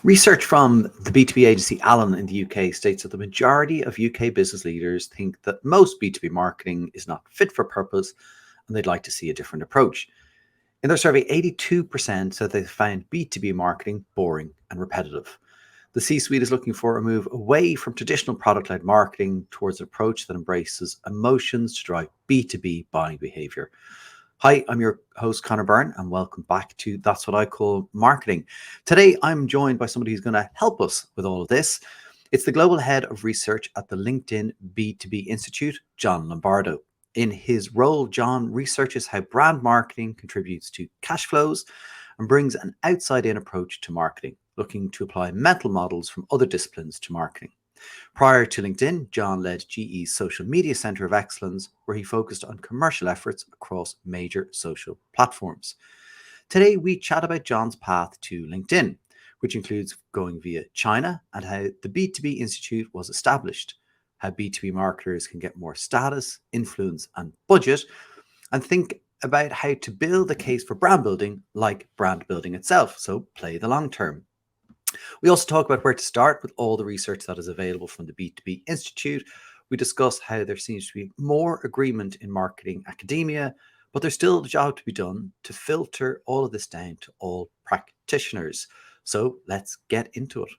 Research from the B2B agency Allen in the UK states that the majority of UK business leaders think that most B2B marketing is not fit for purpose and they'd like to see a different approach. In their survey, 82% said they find B2B marketing boring and repetitive. The C-suite is looking for a move away from traditional product-led marketing towards an approach that embraces emotions to drive B2B buying behavior. Hi, I'm your host, Connor Byrne, and welcome back to That's What I Call Marketing. Today, I'm joined by somebody who's going to help us with all of this. It's the Global Head of Research at the LinkedIn B2B Institute, Jon Lombardo. In his role, Jon researches how brand marketing contributes to cash flows and brings an outside-in approach to marketing, looking to apply mental models from other disciplines to marketing. Prior to LinkedIn, Jon led GE's Social Media Center of Excellence, where he focused on commercial efforts across major social platforms. Today, we chat about Jon's path to LinkedIn, which includes going via China and how the B2B Institute was established, how B2B marketers can get more status, influence, and budget, and think about how to build a case for brand building like brand building itself. So play the long term. We also talk about where to start with all the research that is available from the B2B Institute. We discuss how there seems to be more agreement in marketing academia, but there's still a job to be done to filter all of this down to all practitioners. So let's get into it.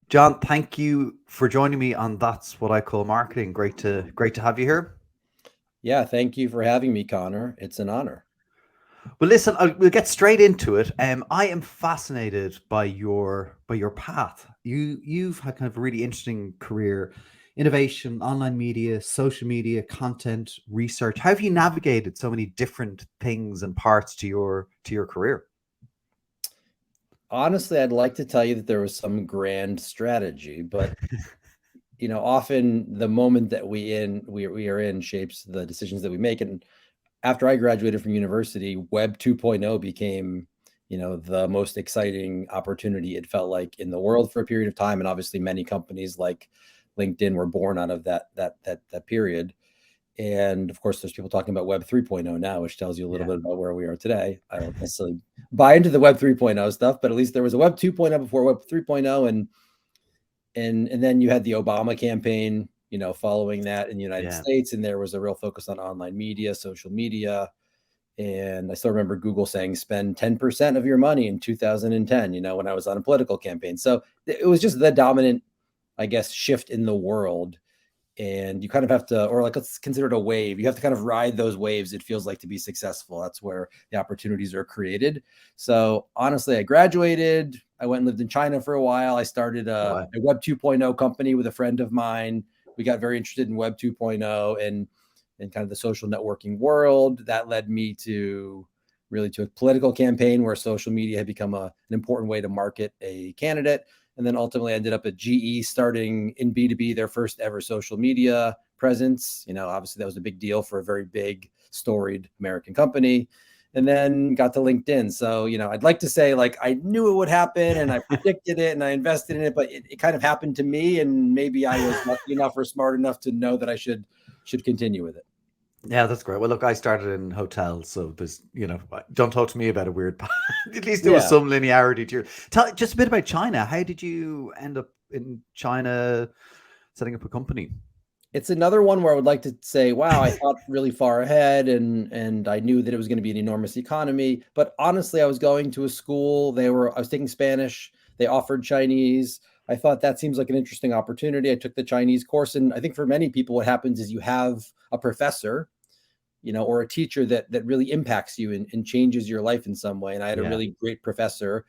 Jon, thank you for joining me on That's What I Call Marketing. Great to have you here. Yeah, thank you for having me, Connor. It's an honor. Well, listen, we'll get straight into it. I am fascinated by your path. You've had kind of a really interesting career: innovation, online media, social media, content, research. How have you navigated so many different things and parts to your career? Honestly, I'd like to tell you that there was some grand strategy, but often the moment that we are in shapes the decisions that we make. And after I graduated from university, Web 2.0 became, the most exciting opportunity it felt like in the world for a period of time. And obviously many companies like LinkedIn were born out of that period. And of course, there's people talking about Web 3.0 now, which tells you a little bit about where we are today. I don't necessarily buy into the Web 3.0 stuff, but at least there was a Web 2.0 before Web 3.0. And then you had the Obama campaign, following that in the United States. And there was a real focus on online media, social media. And I still remember Google saying, spend 10% of your money in 2010, when I was on a political campaign. So it was just the dominant, I guess, shift in the world. And you kind of have to, or like, let's consider it a wave. You have to kind of ride those waves, it feels like, to be successful. That's where the opportunities are created. So honestly, I graduated. I went and lived in China for a while. I started a Web 2.0 company with a friend of mine. We got very interested in Web 2.0 and kind of the social networking world. That led me to a political campaign where social media had become an important way to market a candidate. And then ultimately ended up at GE, starting in B2B, their first ever social media presence. Obviously that was a big deal for a very big, storied American company. And then got to LinkedIn. So, I'd like to say like I knew it would happen and I predicted it and I invested in it, but it kind of happened to me. And maybe I was lucky enough or smart enough to know that I should continue with it. Yeah, that's great. Well, look, I started in hotels, so there's, don't talk to me about a weird path. At least there was some linearity to your. Tell just a bit about China. How did you end up in China setting up a company? It's another one where I would like to say, wow, I thought really far ahead and I knew that it was going to be an enormous economy. But honestly, I was going to a school. I was taking Spanish. They offered Chinese. I thought that seems like an interesting opportunity. I took the Chinese course. And I think for many people, what happens is you have a professor, or a teacher that really impacts you and changes your life in some way. And I had a really great professor.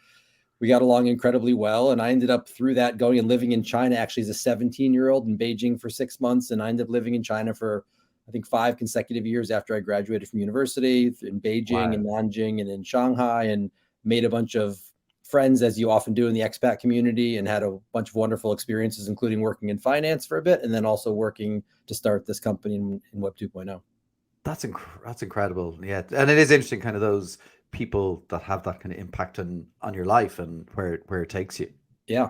We got along incredibly well. And I ended up through that going and living in China, actually as a 17-year-old in Beijing for 6 months. And I ended up living in China for, I think, 5 consecutive years after I graduated from university in Beijing and Nanjing and in Shanghai, and made a bunch of friends, as you often do in the expat community, and had a bunch of wonderful experiences, including working in finance for a bit, and then also working to start this company in Web 2.0. That's incredible. Yeah. And it is interesting, kind of those people that have that kind of impact on your life and where it takes you. Yeah.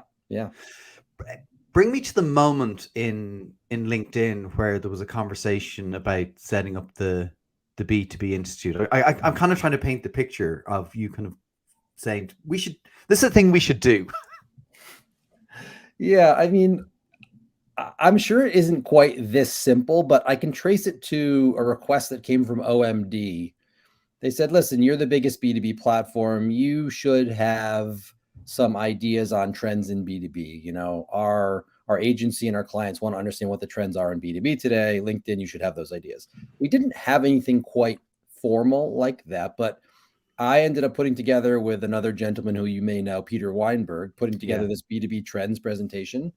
Bring me to the moment in LinkedIn where there was a conversation about setting up the B2B Institute. I'm kind of trying to paint the picture of you kind of saying this is a thing we should do. Yeah, I mean, I'm sure it isn't quite this simple, but I can trace it to a request that came from OMD. They said, listen, you're the biggest B2B platform. You should have some ideas on trends in B2B. You know, our agency and our clients want to understand what the trends are in B2B today. LinkedIn, you should have those ideas. We didn't have anything quite formal like that, but I ended up putting together with another gentleman who you may know, Peter Weinberg, putting together Yeah. this B2B trends presentation.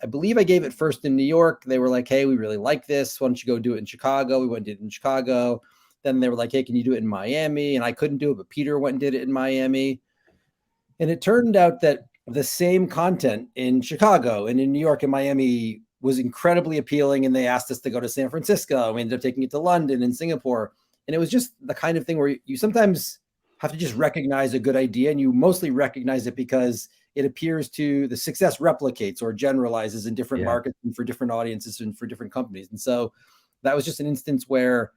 I believe I gave it first in New York. They were like, hey, we really like this. Why don't you go do it in Chicago? We went and did it in Chicago. Then they were like, hey, can you do it in Miami? And I couldn't do it, but Peter went and did it in Miami. And it turned out that the same content in Chicago and in New York and Miami was incredibly appealing. And they asked us to go to San Francisco. We ended up taking it to London and Singapore. And it was just the kind of thing where you sometimes have to just recognize a good idea. And you mostly recognize it because it appears to the success replicates or generalizes in different Yeah. markets and for different audiences and for different companies. And so that was just an instance where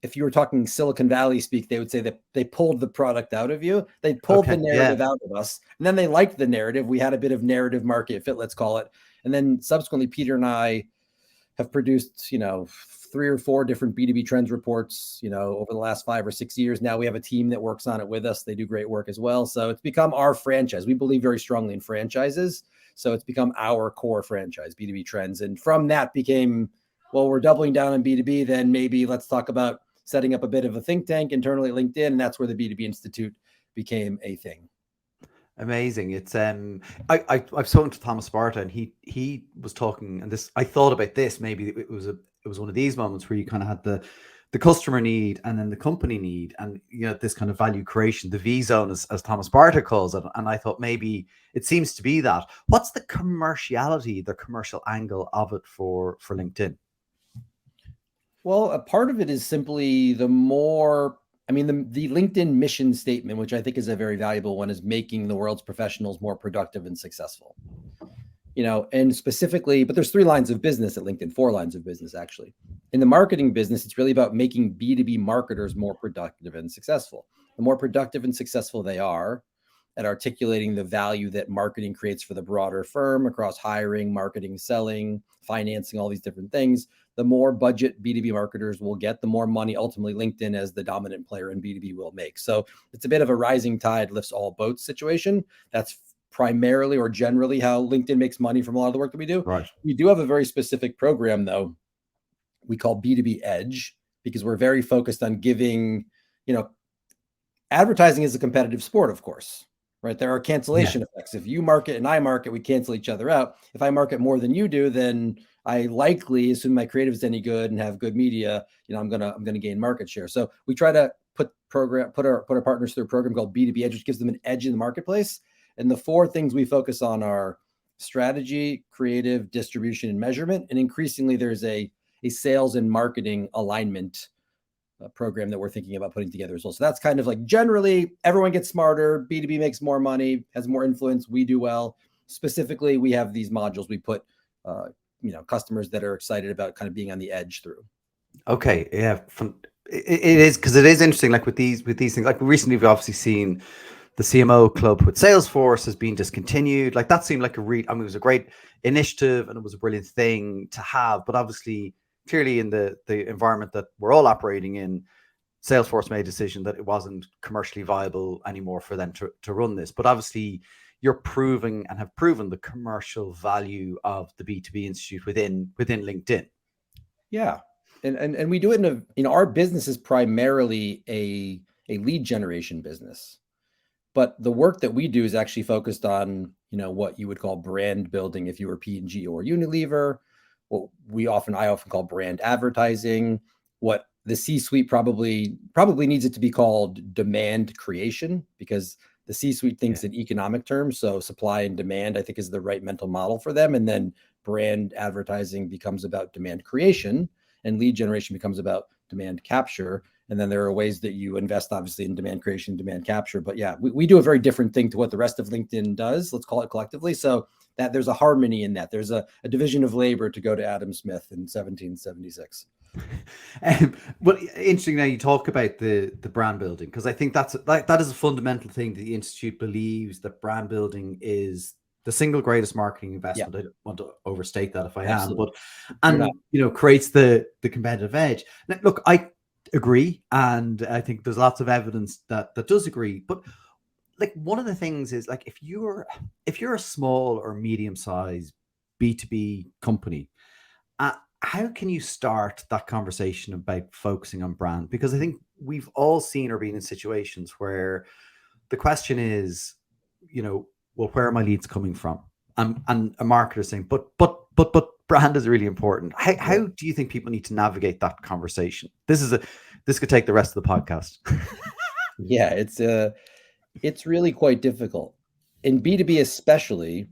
if you were talking Silicon Valley speak, they would say that they pulled the product out of you. They pulled the Okay. narrative out of us. And then they liked the narrative. We had a bit of narrative market fit, let's call it. And then subsequently, Peter and I have produced, 3 or 4 different B2B trends reports, over the last 5 or 6 years. Now we have a team that works on it with us. They do great work as well. So it's become our franchise. We believe very strongly in franchises. So it's become our core franchise, B2B trends. And from that became, well, we're doubling down on B2B, then maybe let's talk about setting up a bit of a think tank internally at LinkedIn. And that's where the B2B Institute became a thing. Amazing. It's I've spoken to Thomas Sparta, and he was talking, and this I thought about this. Maybe it was one of these moments where you kind of had the customer need and then the company need, and this kind of value creation, the V zone, as Thomas Sparta calls it. And I thought maybe it seems to be that. What's the commerciality, the commercial angle of it for LinkedIn? Well, a part of it is simply the LinkedIn mission statement, which I think is a very valuable one, is making the world's professionals more productive and successful. And specifically, but there's 3 lines of business at LinkedIn, 4 lines of business, actually. In the marketing business, it's really about making B2B marketers more productive and successful. The more productive and successful they are at articulating the value that marketing creates for the broader firm across hiring, marketing, selling, financing, all these different things, the more budget B2B marketers will get, the more money ultimately LinkedIn as the dominant player in B2B will make. So it's a bit of a rising tide lifts all boats situation. That's primarily or generally how LinkedIn makes money from a lot of the work that we do. Right. We do have a very specific program, though, we call B2B Edge, because we're very focused on giving, advertising is a competitive sport, of course, right? There are cancellation effects. If you market and I market, we cancel each other out. If I market more than you do, then I likely assume my creative is any good and have good media, I'm gonna gain market share. So we try to put our partners through a program called B2B Edge, which gives them an edge in the marketplace. And the 4 things we focus on are strategy, creative, distribution, and measurement. And increasingly, there's a sales and marketing alignment program that we're thinking about putting together as well. So that's kind of like generally everyone gets smarter, B2B makes more money, has more influence, we do well. Specifically, we have these modules we put, customers that are excited about kind of being on the edge through. Okay. Yeah. It is, because it is interesting. Like with these things, like recently we've obviously seen the CMO club with Salesforce has been discontinued. Like that seemed like it was a great initiative and it was a brilliant thing to have. But obviously, clearly in the environment that we're all operating in, Salesforce made a decision that it wasn't commercially viable anymore for them to run this. But obviously, you're proving and have proven the commercial value of the B2B Institute within LinkedIn. Yeah. And we do it our business is primarily a lead generation business. But the work that we do is actually focused on, what you would call brand building if you were P&G or Unilever. What I often call brand advertising. What the C-suite probably needs it to be called demand creation, because the C-suite thinks in economic terms. So supply and demand, I think, is the right mental model for them. And then brand advertising becomes about demand creation, and lead generation becomes about demand capture. And then there are ways that you invest, obviously, in demand creation, demand capture. But yeah, we do a very different thing to what the rest of LinkedIn does, let's call it collectively. So that there's a harmony in that. There's a division of labor, to go to Adam Smith in 1776. But interesting now you talk about the brand building, because I think that is a fundamental thing that the Institute believes, that brand building is the single greatest marketing investment. I don't want to overstate that if I Absolutely. am, but creates the competitive edge. Now, look, I agree, and I think there's lots of evidence that does agree. But like, one of the things is, like, if you're a small or medium sized B2B company, how can you start that conversation about focusing on brand? Because I think we've all seen or been in situations where the question is, well, where are my leads coming from? And a marketer saying, but brand is really important. How do you think people need to navigate that conversation? This could take the rest of the podcast. Yeah, it's really quite difficult. In B2B especially,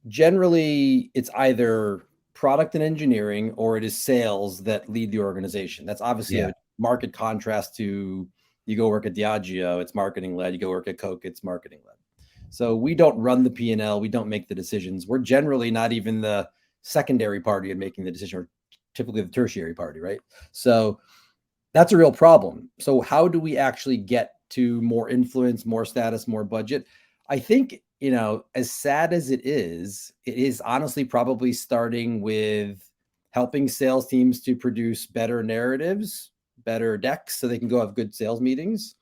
generally it's either product and engineering or it is sales that lead the organization. That's obviously a market contrast to you go work at Diageo, it's marketing led. You go work at Coke, it's marketing led. So we don't run the P&L. We don't make the decisions. We're generally not even the secondary party in making the decision, or typically the tertiary party, right? So that's a real problem. So how do we actually get to more influence, more status, more budget? I think, as sad as it is honestly probably starting with helping sales teams to produce better narratives, better decks, so they can go have good sales meetings.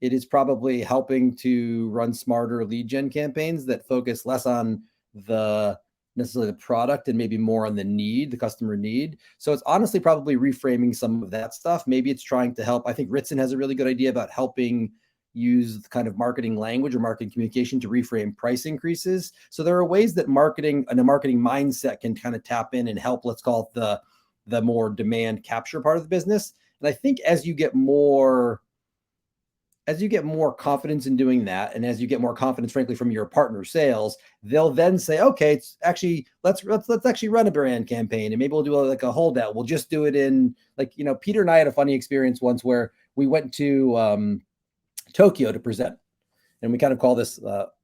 It is probably helping to run smarter lead gen campaigns that focus less on necessarily the product and maybe more on the customer need. So it's honestly probably reframing some of that stuff. Maybe it's trying to help. I think Ritson has a really good idea about helping use the kind of marketing language or marketing communication to reframe price increases. So there are ways that marketing and a marketing mindset can kind of tap in and help, let's call it the more demand capture part of the business. And I think as you get more confidence in doing that, and as you get more confidence, frankly, from your partner sales, they'll then say, okay, it's actually, let's actually run a brand campaign, and maybe we'll do a holdout. We'll just do it in, Peter and I had a funny experience once where we went to Tokyo to present, and we kind of call this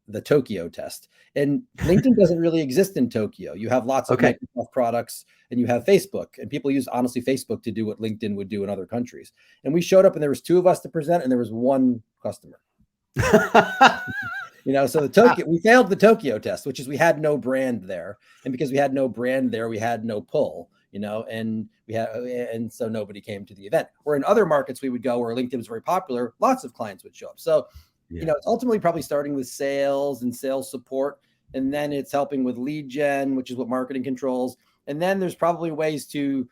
the Tokyo test. And LinkedIn doesn't really exist in Tokyo. You have lots of Microsoft products, and you have Facebook, and people use, honestly, Facebook to do what LinkedIn would do in other countries. And we showed up, and there was 2 of us to present, and there was 1 customer. So we failed the Tokyo test, which is we had no brand there. And because we had no brand there, we had no pull, and so nobody came to the event. Where in other markets we would go where LinkedIn was very popular, lots of clients would show up. So, it's ultimately probably starting with sales and sales support. And then it's helping with lead gen, which is what marketing controls. And then there's probably ways to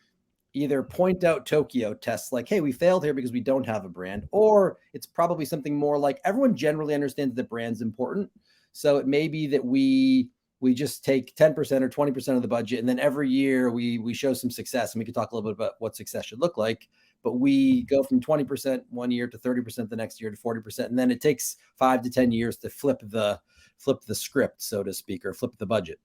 either point out Tokyo tests, like, hey, we failed here because we don't have a brand, or it's probably something more like everyone generally understands that brand's important. So it may be that we just take 10% or 20% of the budget, and then every year we show some success, and we can talk a little bit about what success should look like. But we go from 20% one year to 30% the next year to 40%, and then it takes 5 to 10 years to flip the script, so to speak, or flip the budget.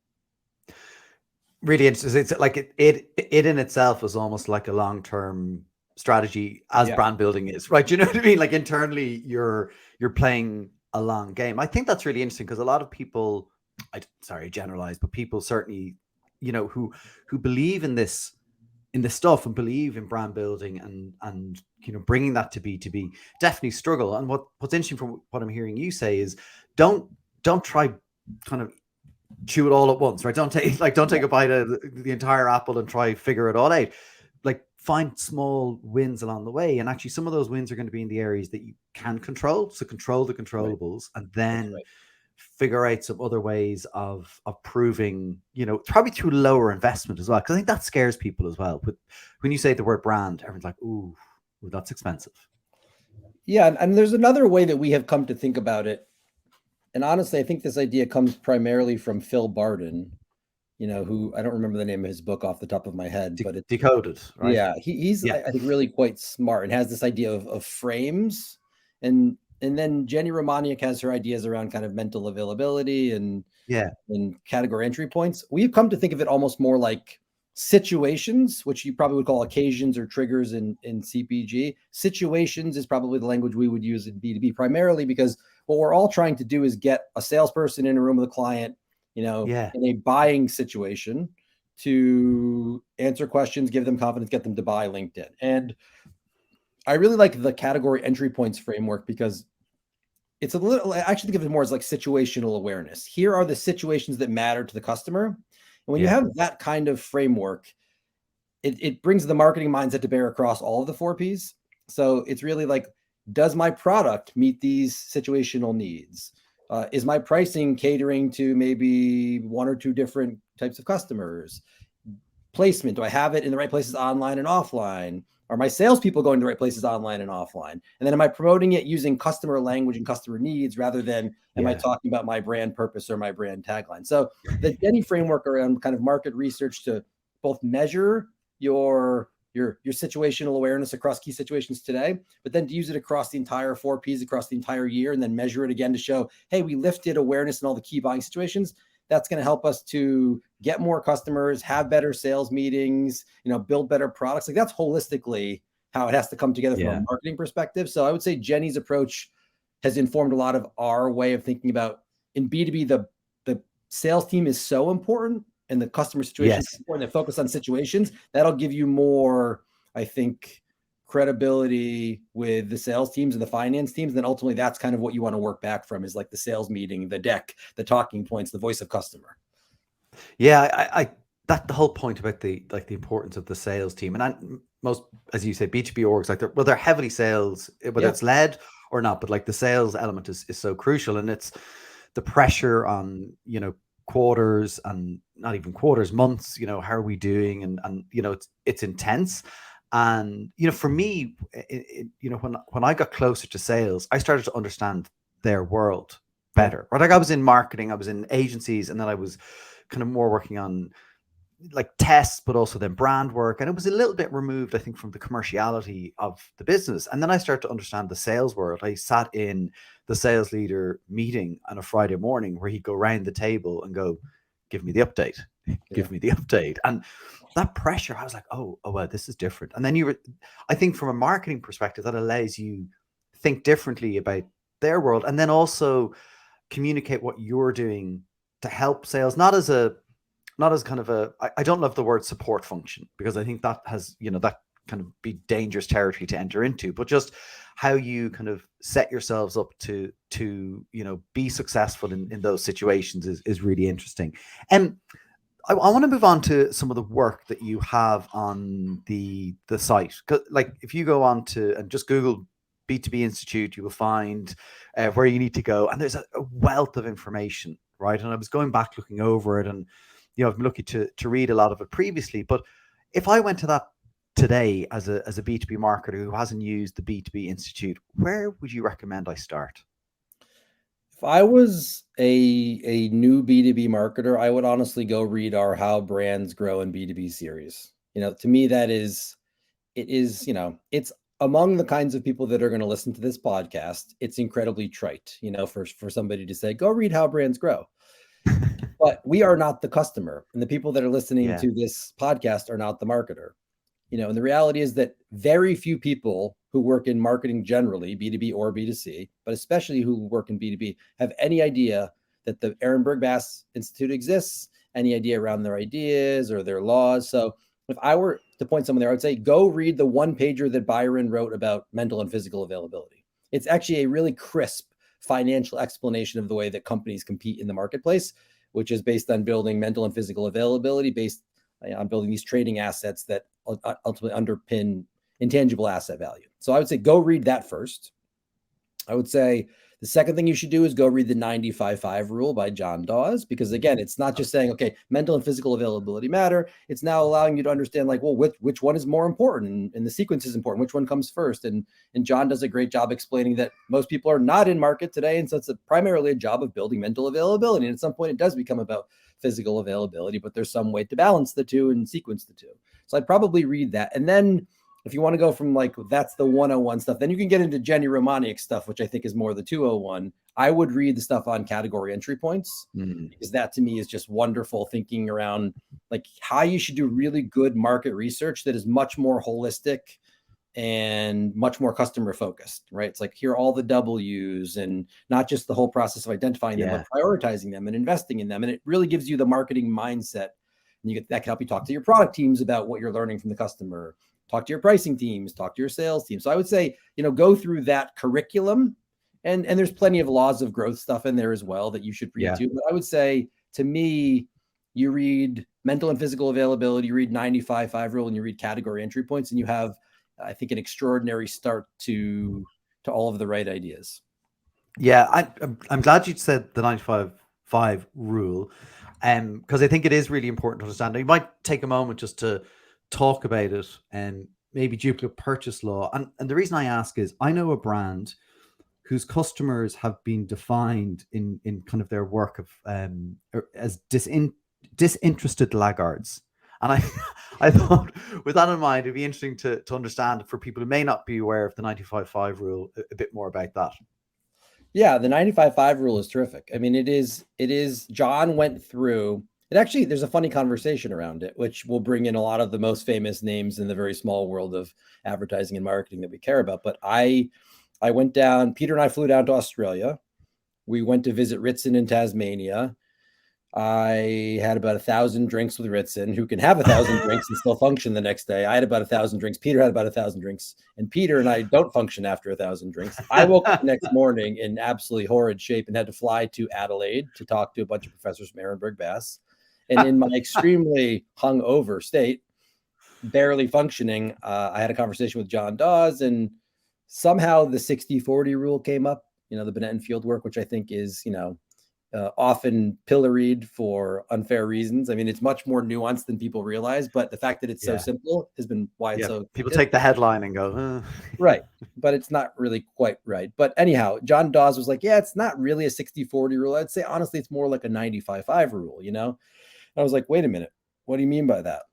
Really interesting. It's like it in itself is almost like a long-term strategy, as brand building is, right? You know what I mean? Like, internally, you're playing a long game. I think that's really interesting, because a lot of people, I generalize, but people certainly, who believe in this stuff and believe in brand building and bringing that to B2B, definitely struggle. And what's interesting from what I'm hearing you say is, don't try kind of chew it all at once, right? Don't take a bite of the entire apple and try figure it all out. Like, find small wins along the way, and actually some of those wins are going to be in the areas that you can control. So control the controllables, and then figure out some other ways of proving, probably through lower investment as well, because I think that scares people as well. But when you say the word brand, everyone's like, ooh, that's expensive. Yeah, and there's another way that we have come to think about it. And honestly, I think this idea comes primarily from Phil Barden, who, I don't remember the name of his book off the top of my head, but it's Decoded, right? Yeah, he's I think really quite smart, and has this idea of frames, and then Jenny Romaniuk has her ideas around kind of mental availability and category entry points. We've come to think of it almost more like situations, which you probably would call occasions or triggers in CPG. Situations is probably the language we would use in B2B, primarily because what we're all trying to do is get a salesperson in a room with a client, in a buying situation, to answer questions, give them confidence, get them to buy LinkedIn. And I really like the category entry points framework, because it's a little, I actually think of it more as like situational awareness. Here are the situations that matter to the customer. And when you Yeah. have that kind of framework, it brings the marketing mindset to bear across all of the 4Ps. So it's really like, does my product meet these situational needs? Is my pricing catering to maybe one or two different types of customers? Placement, do I have it in the right places online and offline? Are my salespeople going to the right places online and offline? And then am I promoting it using customer language and customer needs rather than am I Yeah. talking about my brand purpose or my brand tagline? So the Jenny framework around kind of market research to both measure your situational awareness across key situations today, but then to use it across the entire 4Ps across the entire year and then measure it again to show, hey, we lifted awareness in all the key buying situations. That's going to help us to get more customers, have better sales meetings, build better products. Like that's holistically how it has to come together from a marketing perspective. So I would say Jenny's approach has informed a lot of our way of thinking about in B2B, the sales team is so important and the customer situation is important. They focus on situations. That'll give you more, I think, credibility with the sales teams and the finance teams. Then ultimately that's kind of what you want to work back from is like the sales meeting, the deck, the talking points, the voice of customer. Yeah, I that the whole point about the importance of the sales team, and most, as you say, B2B orgs, like they're heavily sales, whether it's led or not, but like the sales element is so crucial, and it's the pressure on quarters, and not even quarters, months. How are we doing? And it's intense. And for me, when I got closer to sales, I started to understand their world better. Right, like I was in marketing, I was in agencies, and then I was kind of more working on like tests, but also then brand work. And it was a little bit removed, I think, from the commerciality of the business. And then I started to understand the sales world. I sat in the sales leader meeting on a Friday morning where he'd go around the table and go, give me the update, give me the update. And that pressure, I was like, oh, well, this is different. And then I think from a marketing perspective, that allows you think differently about their world. And then also communicate what you're doing to help sales, not as kind of I don't love the word support function, because I think that has, that kind of be dangerous territory to enter into, but just how you kind of set yourselves up to be successful in those situations is really interesting. And I want to move on to some of the work that you have on the site. Like if you go on to and just Google B2B Institute, you will find where you need to go, and there's a wealth of information, right? And I was going back looking over it, and I've been lucky to read a lot of it previously. But if I went to that today as a B2B marketer who hasn't used the B2B Institute, where would you recommend I start? If I was a new B2B marketer, I would honestly go read our How Brands Grow in B2B series. To me, it's among the kinds of people that are going to listen to this podcast. It's incredibly trite, for somebody to say, go read How Brands Grow. But we are not the customer, and the people that are listening to this podcast are not the marketer. And the reality is that very few people who work in marketing generally, B2B or B2C, but especially who work in B2B, have any idea that the Aaron Bergbass Institute exists, any idea around their ideas or their laws. So if I were to point someone there, I would say, go read the one pager that Byron wrote about mental and physical availability. It's actually a really crisp financial explanation of the way that companies compete in the marketplace, which is based on building mental and physical availability, based on building these trading assets that ultimately underpin intangible asset value. So I would say go read that first. I would say the second thing you should do is go read the 95-5 rule by John Dawes, because again, it's not just saying, okay, mental and physical availability matter. It's now allowing you to understand like, well, which one is more important, and the sequence is important, which one comes first. And John does a great job explaining that most people are not in market today. And so it's primarily a job of building mental availability. And at some point it does become about physical availability, but there's some way to balance the two and sequence the two. So I'd probably read that. And then if you want to go from like, that's the 101 stuff, then you can get into Jenny Romaniuk stuff, which I think is more the 201. I would read the stuff on category entry points, because that to me is just wonderful thinking around like how you should do really good market research that is much more holistic and much more customer focused, right? It's like, here are all the W's, and not just the whole process of identifying them, but prioritizing them and investing in them. And it really gives you the marketing mindset. And that can help you talk to your product teams about what you're learning from the customer, talk to your pricing teams, talk to your sales team. So I would say, go through that curriculum And there's plenty of laws of growth stuff in there as well that you should read too. But I would say, to me, you read mental and physical availability, you read 95-5 rule, and you read category entry points, and you have, I think, an extraordinary start to all of the right ideas. Yeah, I'm glad you said the 95-5 rule, because I think it is really important to understand. Now, you might take a moment just to talk about it and maybe duplicate purchase law. And the reason I ask is I know a brand whose customers have been defined in kind of their work of as disinterested laggards. And I thought, with that in mind, it'd be interesting to understand for people who may not be aware of the 95-5 rule a bit more about that. Yeah, the 95-5 rule is terrific. I mean, it is, Jon went through it. Actually, there's a funny conversation around it, which will bring in a lot of the most famous names in the very small world of advertising and marketing that we care about. But I went down, Peter and I flew down to Australia. We went to visit Ritson in Tasmania. I had about 1,000 drinks with Ritson, who can have 1,000 drinks and still function the next day. I had about 1,000 drinks. Peter had about 1,000 drinks, and Peter and I don't function after 1,000 drinks. I woke up the next morning in absolutely horrid shape and had to fly to Adelaide to talk to a bunch of professors from Ehrenberg Bass. And in my extremely hungover state, barely functioning, I had a conversation with John Dawes, and somehow the 60-40 rule came up, the Benetton field work, which I think is, often pilloried for unfair reasons. I mean, it's much more nuanced than people realize, but the fact that it's so simple has been why it's so people take the headline and go, right, but it's not really quite right. But anyhow, John Dawes was like, yeah, it's not really a 60-40 rule. I'd say, honestly, it's more like a 95-5 rule, And I was like, wait a minute, what do you mean by that?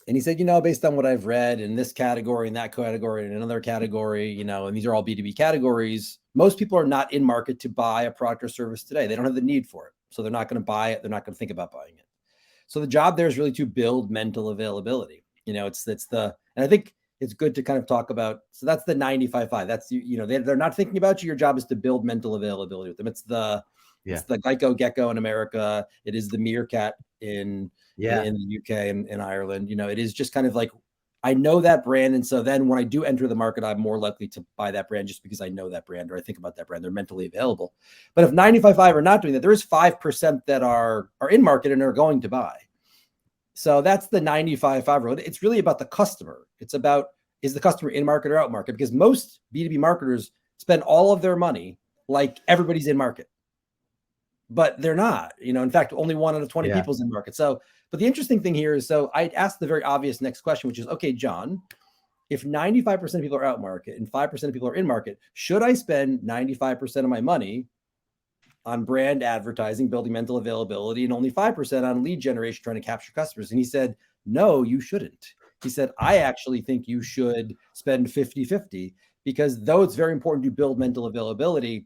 And he said, based on what I've read in this category and that category and another category, and these are all B2B categories, most people are not in market to buy a product or service today. They don't have the need for it. So they're not going to buy it. They're not going to think about buying it. So the job there is really to build mental availability. And I think it's good to kind of talk about, so that's the 95-5. That's, they're not thinking about you. Your job is to build mental availability with them. It's the Geico Gecko in America. It is the Meerkat in the UK and in Ireland. It is just kind of like, I know that brand. And so then when I do enter the market, I'm more likely to buy that brand just because I know that brand or I think about that brand. They're mentally available. But if 95-5 are not doing that, there is 5% that are in market and are going to buy. So that's the 95-5 rule. It's really about the customer. It's about, is the customer in market or out market? Because most B2B marketers spend all of their money like everybody's in market. But they're not, in fact, only 1 out of 20 people's in market. So, but the interesting thing here is, so I asked the very obvious next question, which is, okay, Jon, if 95% of people are out market and 5% of people are in market, should I spend 95% of my money on brand advertising, building mental availability, and only 5% on lead generation, trying to capture customers? And he said, no, you shouldn't. He said, I actually think you should spend 50-50, because though it's very important to build mental availability,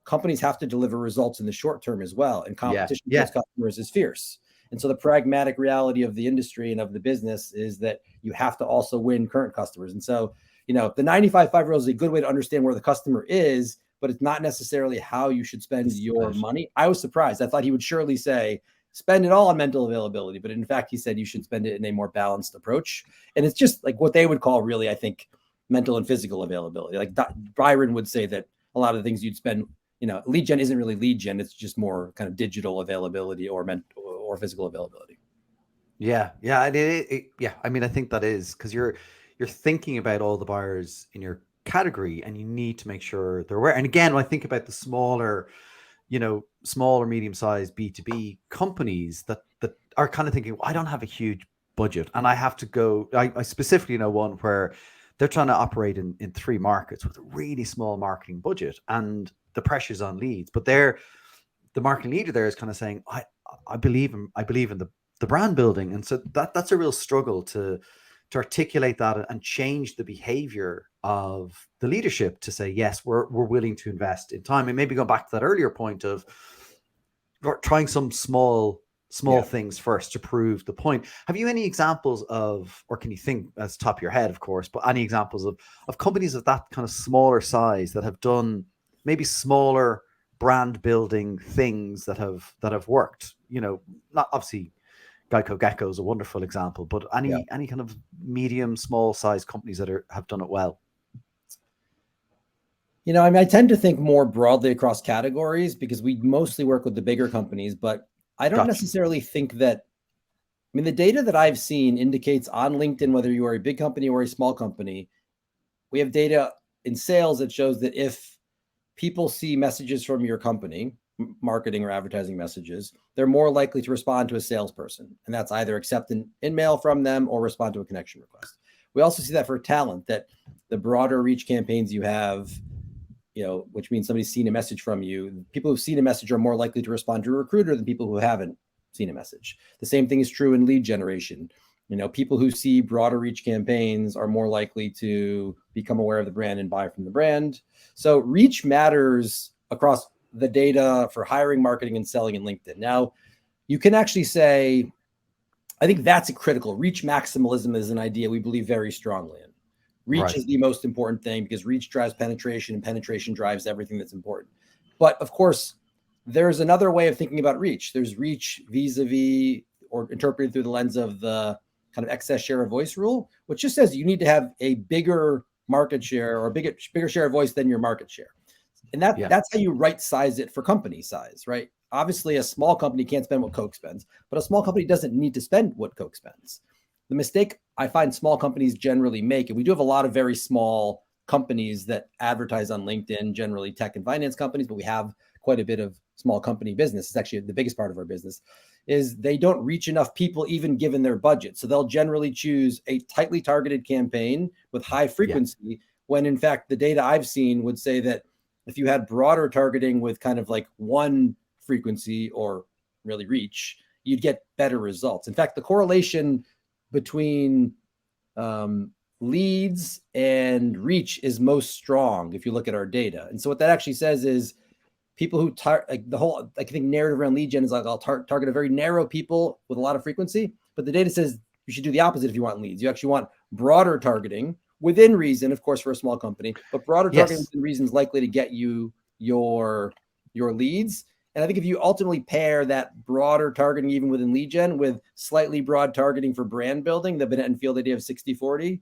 companies have to deliver results in the short term as well. And competition with those customers is fierce. And so the pragmatic reality of the industry and of the business is that you have to also win current customers. And so, the 95-5 rule is a good way to understand where the customer is, but it's not necessarily how you should spend your money. I was surprised. I thought he would surely say, spend it all on mental availability. But in fact, he said you should spend it in a more balanced approach. And it's just like what they would call, really, I think, mental and physical availability. Like Byron would say that a lot of the things you'd spend, lead gen isn't really lead gen. It's just more kind of digital availability or physical availability. Yeah. I mean, I think that is because you're thinking about all the buyers in your category, and you need to make sure they're aware. And again, when I think about the smaller, medium-sized B2B companies that are kind of thinking, well, I don't have a huge budget, and I have to go. I specifically know one where they're trying to operate in 3 markets with a really small marketing budget, and the pressure's on leads. But the marketing leader there is kind of saying, I believe in the brand building. And so that's a real struggle to articulate that and change the behavior of the leadership to say, yes, we're willing to invest in time. And maybe go back to that earlier point of trying some small things first to prove the point. Have you any examples of, or can you think as top of your head, of course, but any examples of companies of that kind of smaller size that have done maybe smaller brand building things that have worked? Not obviously Geico Gecko is a wonderful example, but any kind of medium, small size companies that have done it well. I mean, I tend to think more broadly across categories because we mostly work with the bigger companies, but I don't Gotcha. necessarily think that, I mean, the data that I've seen indicates on LinkedIn, whether you are a big company or a small company, we have data in sales that shows that if people see messages from your company, marketing or advertising messages, they're more likely to respond to a salesperson. And that's either accept an email from them or respond to a connection request. We also see that for talent, that the broader reach campaigns you have, which means somebody's seen a message from you, people who've seen a message are more likely to respond to a recruiter than people who haven't seen a message. The same thing is true in lead generation. People who see broader reach campaigns are more likely to become aware of the brand and buy from the brand. So reach matters across the data for hiring, marketing, and selling in LinkedIn. Now, you can actually say, I think that's critical. Reach maximalism is an idea we believe very strongly in. Reach is the most important thing because reach drives penetration and penetration drives everything that's important. But of course, there's another way of thinking about reach. There's reach vis-a-vis or interpreted through the lens of the kind of excess share of voice rule, which just says you need to have a bigger market share or a bigger share of voice than your market share. And that's how you right size it for company size, right? Obviously, a small company can't spend what Coke spends, but a small company doesn't need to spend what Coke spends. The mistake I find small companies generally make, and we do have a lot of very small companies that advertise on LinkedIn, generally tech and finance companies, but we have quite a bit of small company business. It's actually the biggest part of our business, is they don't reach enough people even given their budget. So they'll generally choose a tightly targeted campaign with high frequency, when in fact the data I've seen would say that if you had broader targeting with kind of like one frequency or really reach, you'd get better results. In fact, the correlation between leads and reach is most strong if you look at our data. And so what that actually says is people who the whole, I think narrative around lead gen is like, I'll target a very narrow people with a lot of frequency, but the data says you should do the opposite if you want leads. You actually want broader targeting within reason, of course, for a small company, but broader targeting within reason is likely to get you your leads. And I think if you ultimately pair that broader targeting, even within lead gen, with slightly broad targeting for brand building, the Binet and Field idea of 60-40,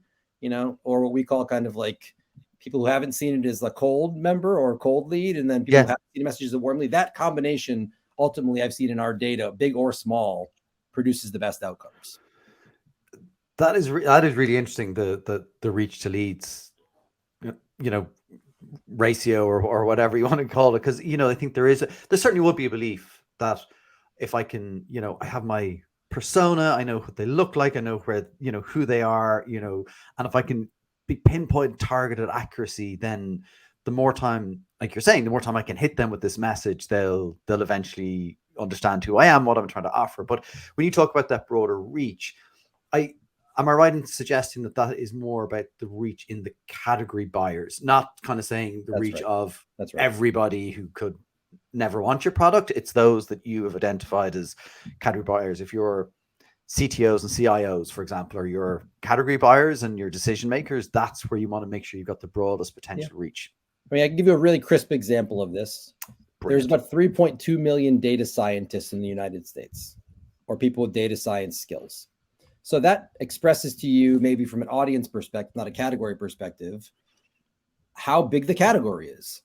or what we call kind of like people who haven't seen it as a cold member or a cold lead, and then people who haven't seen a message as a warm lead, that combination, ultimately, I've seen in our data, big or small, produces the best outcomes. That is really interesting. The reach to leads, ratio or whatever you want to call it, because I think there certainly would be a belief that if I can, I have my persona, I know what they look like, I know where who they are, and if I can be pinpoint targeted accuracy, then the more time, like you're saying, the more time I can hit them with this message, they'll eventually understand who I am, what I'm trying to offer. But when you talk about that broader reach, am I right in suggesting that is more about the reach in the category buyers, not kind of saying the reach of everybody who could never want your product? It's those that you have identified as category buyers. If you're CTOs and CIOs, for example, are your category buyers and your decision makers, that's where you want to make sure you've got the broadest potential reach. I mean, I can give you a really crisp example of this. Brilliant. There's about 3.2 million data scientists in the United States, or people with data science skills. So that expresses to you, maybe from an audience perspective, not a category perspective, how big the category is.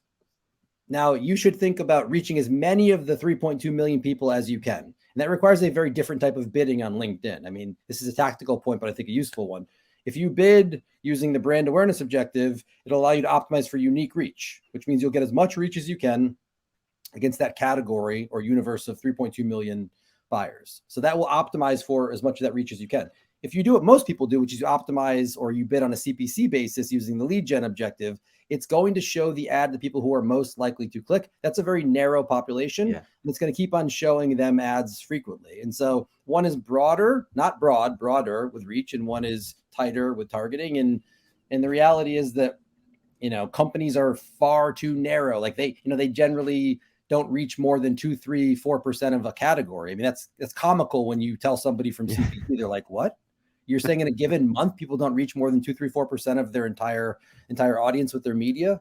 Now, you should think about reaching as many of the 3.2 million people as you can. And that requires a very different type of bidding on LinkedIn. I mean, this is a tactical point, but I think a useful one. If you bid using the brand awareness objective, it'll allow you to optimize for unique reach, which means you'll get as much reach as you can against that category or universe of 3.2 million buyers. So that will optimize for as much of that reach as you can. If you do what most people do, which is you optimize or you bid on a CPC basis using the lead gen objective, it's going to show the ad to people who are most likely to click. That's a very narrow population, and it's going to keep on showing them ads frequently. And so one is broader, not broader with reach, and one is tighter with targeting. And the reality is that, companies are far too narrow. Like they generally don't reach more than 2, 3, 4% of a category. I mean, that's comical when you tell somebody from CPC, they're like, what? You're saying in a given month, people don't reach more than 2, 3, 4% of their entire audience with their media.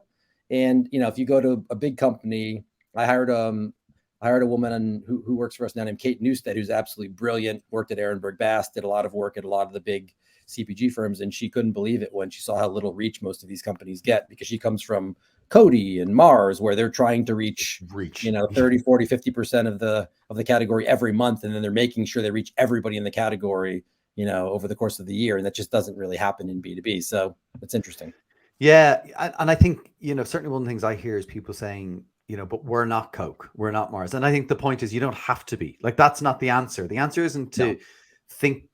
And, if you go to a big company, I hired a woman who works for us now named Kate Newstead, who's absolutely brilliant, worked at Ehrenberg Bass, did a lot of work at a lot of the big CPG firms. And she couldn't believe it when she saw how little reach most of these companies get, because she comes from Coty and Mars, where they're trying to reach, Reach. you know, 30, 40, 50% of the category every month. And then they're making sure they reach everybody in the category, you know, over the course of the year. And that just doesn't really happen in B2B. So it's interesting. Yeah, and I think, you know, certainly one of the things I hear is people saying, you know, but we're not Coke, we're not Mars. And I think the point is you don't have to be. Like, that's not the answer. The answer isn't to think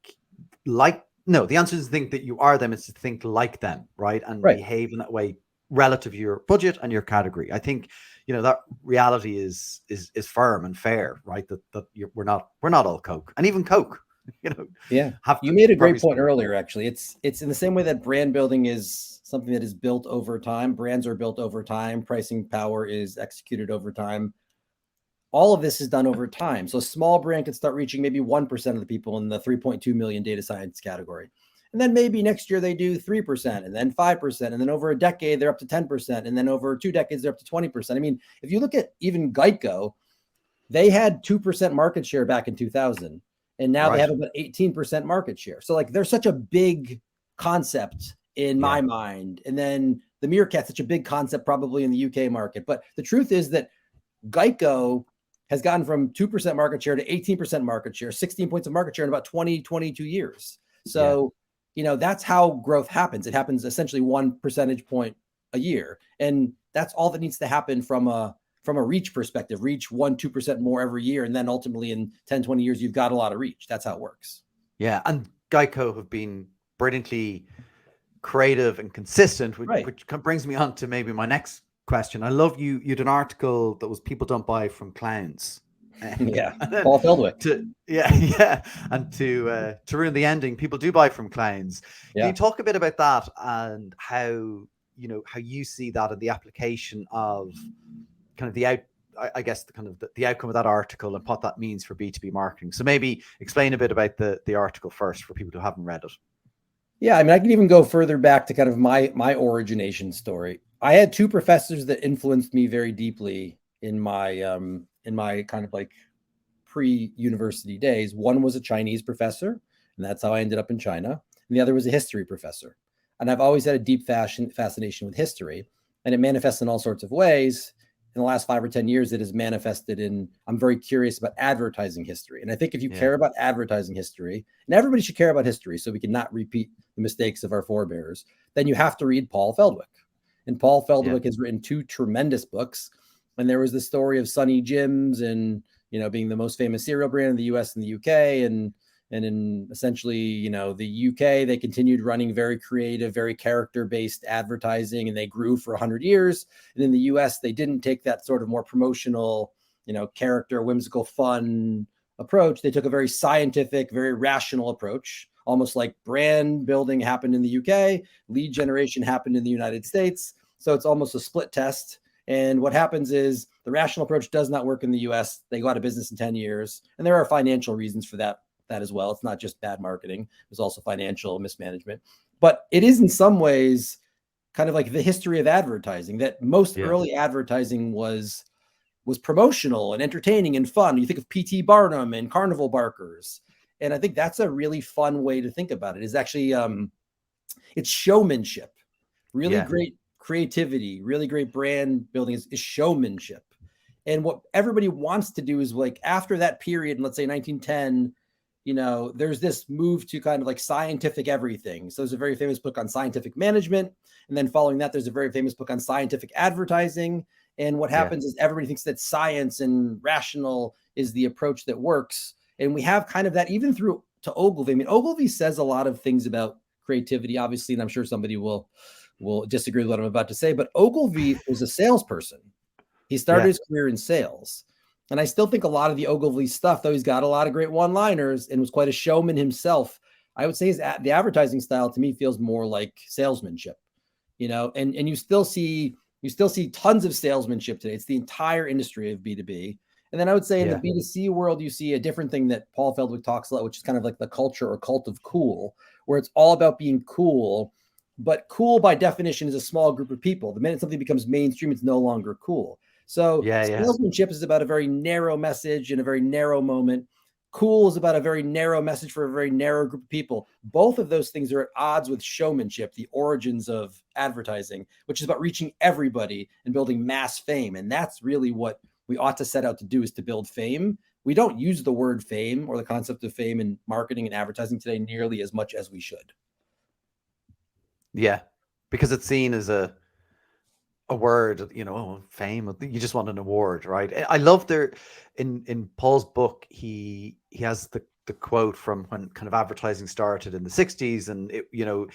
like, no, the answer is to think that you are them. It's to think like them, right? And Right. behave in that way relative to your budget and your category. I think, you know, that reality is firm and fair, right? We're not all Coke, and even Coke, you know. Yeah. Have You to made a probably great point earlier, actually. It's in the same way that brand building is something that is built over time. Brands are built over time. Pricing power is executed over time. All of this is done over time. So a small brand could start reaching maybe 1% of the people in the 3.2 million data science category. And then maybe next year they do 3% and then 5%. And then over a decade, they're up to 10%. And then over 2 decades, they're up to 20%. I mean, if you look at even Geico, they had 2% market share back in 2000. And now they have about 18% market share. So like, they're such a big concept in my mind. And then the Meerkat's such a big concept probably in the UK market. But the truth is that Geico has gotten from 2% market share to 18% market share, 16 points of market share in about 20, 22 years. So, you know, that's how growth happens. It happens essentially 1 percentage point a year. And that's all that needs to happen from a reach perspective. Reach 1, 2% more every year. And then ultimately in 10, 20 years, you've got a lot of reach. That's how it works. Yeah. And Geico have been brilliantly creative and consistent, which brings me on to maybe my next question. I love you did an article that was people don't buy from clowns. Paul Feldwick. And to ruin the ending, people do buy from clowns. Can you talk a bit about that and how, you know, how you see that in the application of kind of the outcome of that article and what that means for B2B marketing? So maybe explain a bit about the article first for people who haven't read it. Yeah, I mean, I can even go further back to kind of my origination story. I had 2 professors that influenced me very deeply in my kind of like pre-university days. One was a Chinese professor, and that's how I ended up in China. And the other was a history professor. And I've always had a deep fascination with history, and it manifests in all sorts of ways. In the last 5 or 10 years, it has manifested in, I'm very curious about advertising history. And I think if you care about advertising history, and everybody should care about history so we can not repeat the mistakes of our forebears, then you have to read Paul Feldwick. And Paul Feldwick has written 2 tremendous books. And there was the story of Sunny Jim's and, you know, being the most famous cereal brand in the US and the UK. And in essentially, you know, the UK, they continued running very creative, very character-based advertising, and they grew for 100 years. And in the US, they didn't take that sort of more promotional, you know, character, whimsical, fun approach. They took a very scientific, very rational approach, almost like brand building happened in the UK, lead generation happened in the United States. So it's almost a split test. And what happens is the rational approach does not work in the US. They go out of business in 10 years. And there are financial reasons for that as well. It's not just bad marketing. There's also financial mismanagement. But it is in some ways kind of like the history of advertising, that most early advertising was promotional and entertaining and fun. You think of P.T. Barnum and Carnival Barkers. And I think that's a really fun way to think about it. Is actually it's showmanship. Really great creativity, really great brand building is showmanship. And what everybody wants to do is, like, after that period, in let's say 1910, you know, there's this move to kind of like scientific everything. So there's a very famous book on scientific management. And then following that, there's a very famous book on scientific advertising. And what happens is everybody thinks that science and rational is the approach that works. And we have kind of that even through to Ogilvy. I mean, Ogilvy says a lot of things about creativity, obviously, and I'm sure somebody will disagree with what I'm about to say, but Ogilvy was a salesperson. He started his career in sales. And I still think a lot of the Ogilvy stuff, though he's got a lot of great one-liners and was quite a showman himself, I would say the advertising style to me feels more like salesmanship, you know, and you still see tons of salesmanship today. It's the entire industry of B2B. And then I would say in the B2C world, you see a different thing that Paul Feldwick talks about, which is kind of like the culture or cult of cool, where it's all about being cool. But cool by definition is a small group of people. The minute something becomes mainstream, it's no longer cool. So salesmanship is about a very narrow message in a very narrow moment. cool is about a very narrow message for a very narrow group of people. Both of those things are at odds with showmanship, the origins of advertising, which is about reaching everybody and building mass fame. And that's really what we ought to set out to do, is to build fame. We don't use the word fame or the concept of fame in marketing and advertising today nearly as much as we should. Yeah, because it's seen as a word, you know, oh, fame. You just want an award, right? I love there in Paul's book. He has the quote from when kind of advertising started in the 60s, and it, you know,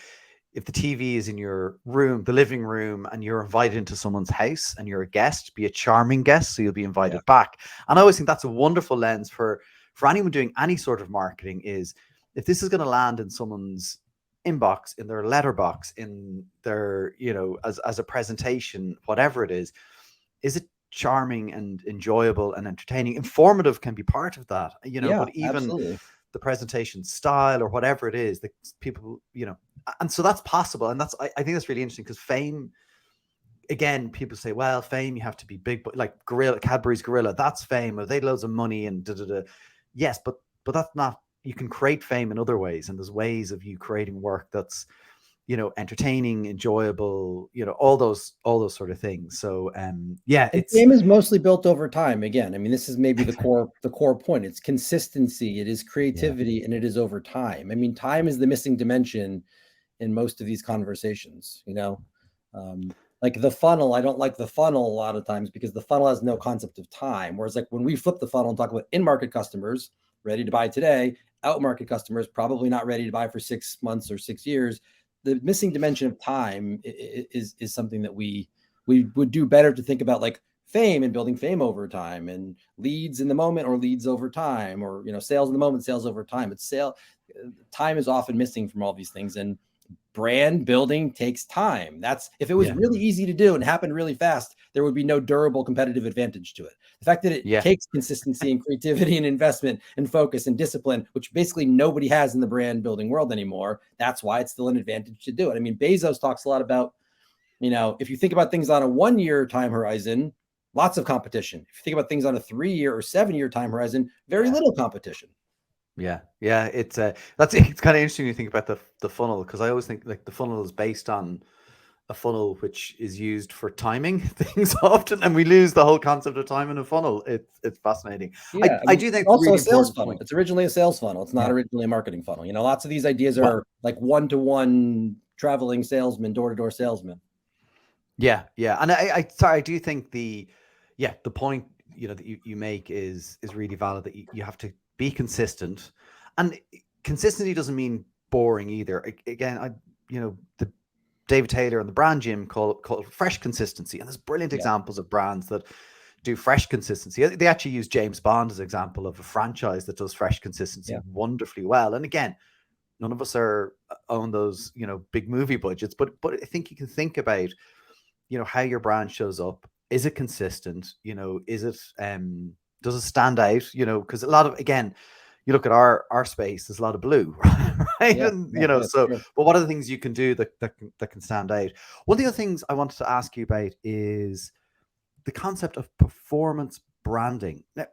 if the TV is in your room, the living room, and you're invited into someone's house and you're a guest, be a charming guest, so you'll be invited back. And I always think that's a wonderful lens for anyone doing any sort of marketing, is if this is going to land in someone's inbox, in their letterbox, in their, you know, as a presentation, whatever it is it charming and enjoyable and entertaining? Informative can be part of that, you know, but even absolutely. the presentation style or whatever it is that people, you know, and so that's possible. And that's, I think that's really interesting, because fame, again, people say, well, fame, you have to be big, but like Gorilla, Cadbury's Gorilla, that's fame, or they had loads of money and da. Yes, but that's not, you can create fame in other ways, and there's ways of you creating work that's, you know, entertaining, enjoyable, you know, all those sort of things. So yeah, and fame is mostly built over time. Again, I mean, this is maybe the core point. It's consistency, it is creativity, and it is over time. I mean, time is the missing dimension in most of these conversations, you know. Like the funnel, I don't like the funnel a lot of times because the funnel has no concept of time. Whereas like when we flip the funnel and talk about in-market customers ready to buy today, out-market customers probably not ready to buy for 6 months or 6 years, the missing dimension of time is something that we would do better to think about, like fame and building fame over time, and leads in the moment or leads over time, or, you know, sales in the moment, sales over time. It's time is often missing from all these things, and brand building takes time. That's, if it was really easy to do and happened really fast, there would be no durable competitive advantage to it. The fact that it takes consistency and creativity and investment and focus and discipline, which basically nobody has in the brand building world anymore, that's why it's still an advantage to do it. I mean, Bezos talks a lot about, you know, if you think about things on a 1-year time horizon, lots of competition. If you think about things on a 3-year or 7-year time horizon, very little competition. Yeah, it's it's kind of interesting to think about the funnel, because I always think like the funnel is based on a funnel which is used for timing things often, and we lose the whole concept of time in a funnel. It's fascinating. Yeah, I do think it's also really a sales funnel. point. It's originally a sales funnel. It's not originally a marketing funnel. You know, lots of these ideas are like one-to-one traveling salesman, door-to-door salesman. Yeah, and I do think the point, you know, that you make is really valid, that you have to be consistent, and consistency doesn't mean boring either. Again, you know, the David Taylor and the brand gym call it fresh consistency, and there's brilliant examples of brands that do fresh consistency. They actually use James Bond as an example of a franchise that does fresh consistency wonderfully well. And again, none of us own those, you know, big movie budgets, but I think you can think about, you know, how your brand shows up. Is it consistent? You know, is it does it stand out? You know, because a lot of, again, you look at our space, there's a lot of blue, right? And you know, so but what are the things you can do that can stand out? One of the other things I wanted to ask you about is the concept of performance branding. Now,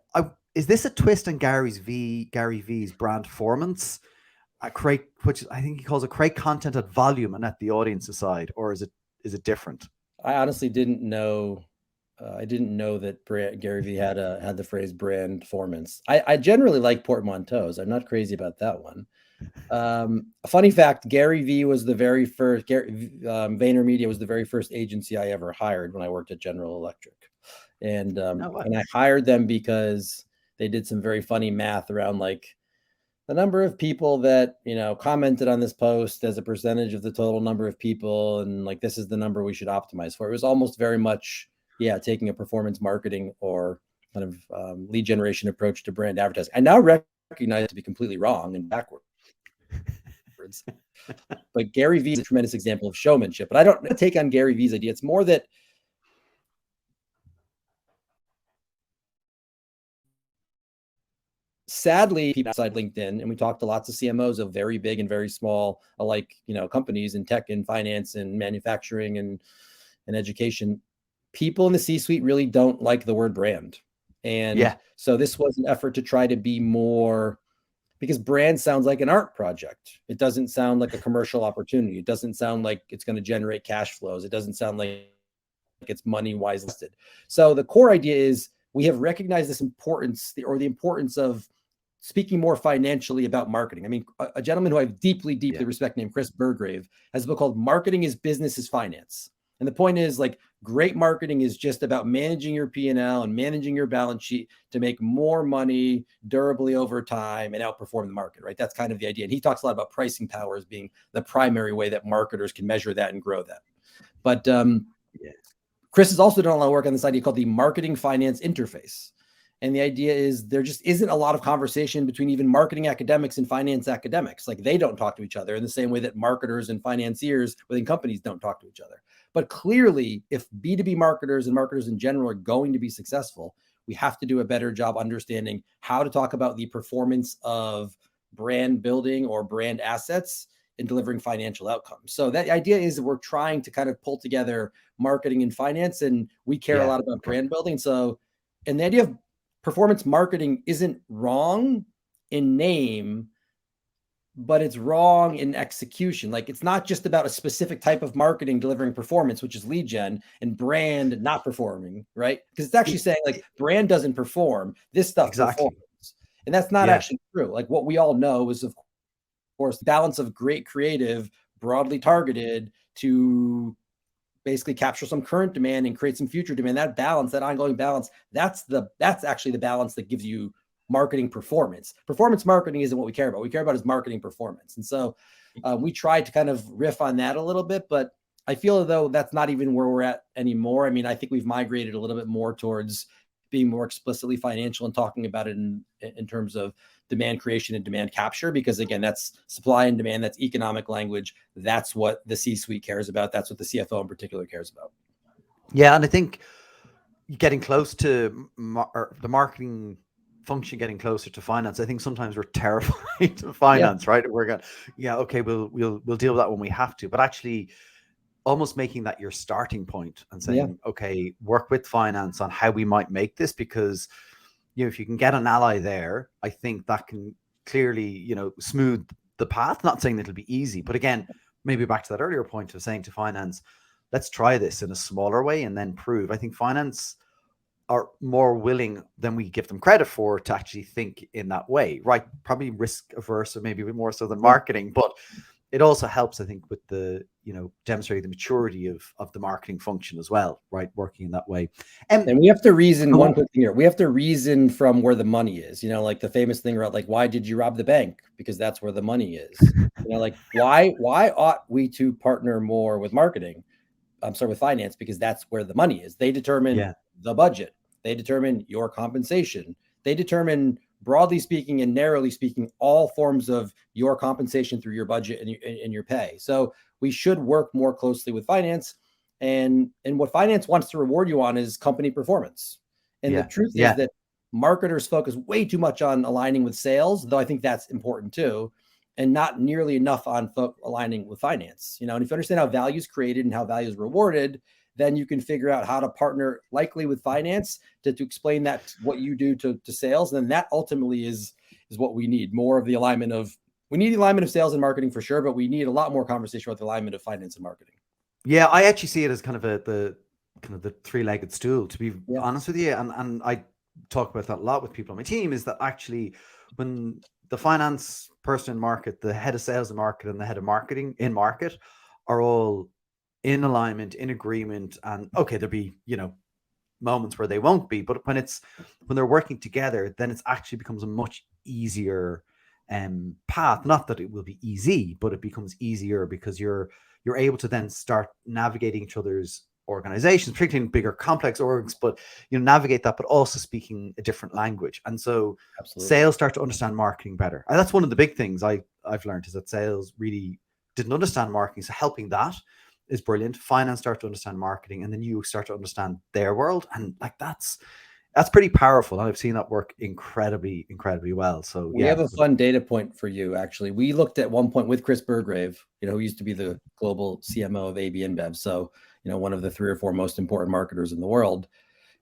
is this a twist on Gary V's brand performance? Which I think he calls it create content at volume and at the audience's side, or is it different? I honestly didn't know. I didn't know that Gary V had the phrase brand performance. I generally like portmanteaus. I'm not crazy about that one. A funny fact: Gary V was the very first. VaynerMedia was the very first agency I ever hired when I worked at General Electric, and I hired them because they did some very funny math around like the number of people that, you know, commented on this post as a percentage of the total number of people, and like this is the number we should optimize for. It was almost very much taking a performance marketing or kind of lead generation approach to brand advertising. I now recognize it to be completely wrong and backwards. But Gary Vee is a tremendous example of showmanship. But I don't take on Gary Vee's idea. It's more that sadly, people outside LinkedIn, and we talked to lots of CMOs of very big and very small alike, you know, companies in tech and finance and manufacturing and education. People in the C-suite really don't like the word brand. And so this was an effort to try to be more, because brand sounds like an art project. It doesn't sound like a commercial opportunity. It doesn't sound like it's going to generate cash flows. It doesn't sound like it's money wise listed. So the core idea is we have recognized this importance, or the importance of speaking more financially about marketing. I mean, a gentleman who I deeply respect named Chris Burgrave has a book called Marketing is Business is Finance. And the point is, like, great marketing is just about managing your P&L and managing your balance sheet to make more money durably over time and outperform the market, right? That's kind of the idea. And he talks a lot about pricing power as being the primary way that marketers can measure that and grow that. But Chris has also done a lot of work on this idea called the marketing finance interface. And the idea is there just isn't a lot of conversation between even marketing academics and finance academics. Like, they don't talk to each other in the same way that marketers and financiers within companies don't talk to each other. But clearly, if B2B marketers and marketers in general are going to be successful, we have to do a better job understanding how to talk about the performance of brand building or brand assets in delivering financial outcomes. So that idea is that we're trying to kind of pull together marketing and finance, and we care a lot about brand building. So, and the idea of performance marketing isn't wrong in name, but it's wrong in execution. Like, it's not just about a specific type of marketing delivering performance, which is lead gen, and brand not performing, right? Because it's actually saying, like, brand doesn't perform, this stuff performs. And that's not actually true. Like, what we all know is, of course, the balance of great creative, broadly targeted to basically capture some current demand and create some future demand. That balance, that ongoing balance, that's actually the balance that gives you marketing performance. Performance marketing isn't what we care about. What we care about is marketing performance. And so we tried to kind of riff on that a little bit, but I feel as though that's not even where we're at anymore. I mean, I think we've migrated a little bit more towards being more explicitly financial and talking about it in terms of demand creation and demand capture, because again, that's supply and demand, that's economic language. That's what the C-suite cares about. That's what the CFO in particular cares about. Yeah. And I think getting close to the marketing function, getting closer to finance, I think sometimes we're terrified of finance, right? We're going, okay, we'll deal with that when we have to, but actually almost making that your starting point and saying, okay, work with finance on how we might make this, because if you can get an ally there, I think that can clearly, smooth the path. Not saying that it'll be easy, but again, maybe back to that earlier point of saying to finance, let's try this in a smaller way and then prove. I think finance are more willing than we give them credit for to actually think in that way, right? Probably risk averse, or maybe a bit more so than marketing, but it also helps, I think, with the, demonstrating the maturity of the marketing function as well, right? Working in that way. And we have to reason, one quick thing here, we have to reason from where the money is, like the famous thing about, like, why did you rob the bank? Because that's where the money is. Like, why ought we to partner more with marketing? I'm sorry, with finance, because that's where the money is. They determine the budget. They determine your compensation. They determine, broadly speaking and narrowly speaking, all forms of your compensation through your budget and your pay. So we should work more closely with finance. And what finance wants to reward you on is company performance. And the truth is that marketers focus way too much on aligning with sales, though I think that's important too, and not nearly enough on aligning with finance. And if you understand how value is created and how value is rewarded, then you can figure out how to partner likely with finance to explain that what you do to sales. And then that ultimately is what we need. More of the alignment of, we need the alignment of sales and marketing for sure, but we need a lot more conversation about the alignment of finance and marketing. Yeah, I actually see it as kind of the three-legged stool, to be honest with you. And I talk about that a lot with people on my team, is that actually when the finance person in market, the head of sales in market, and the head of marketing in market are all in alignment, in agreement, and okay, there'll be, moments where they won't be, but when they're working together, then it's actually becomes a much easier path. Not that it will be easy, but it becomes easier because you're able to then start navigating each other's organizations, particularly in bigger complex orgs, but navigate that, but also speaking a different language. And so sales start to understand marketing better. And that's one of the big things I've learned, is that sales really didn't understand marketing. So helping that is brilliant. Finance start to understand marketing, and then you start to understand their world. And like, that's pretty powerful. And I've seen that work incredibly, incredibly well. So we have a fun data point for you. Actually, we looked at one point with Chris Burgrave, who used to be the global CMO of AB InBev. So, one of the 3 or 4 most important marketers in the world.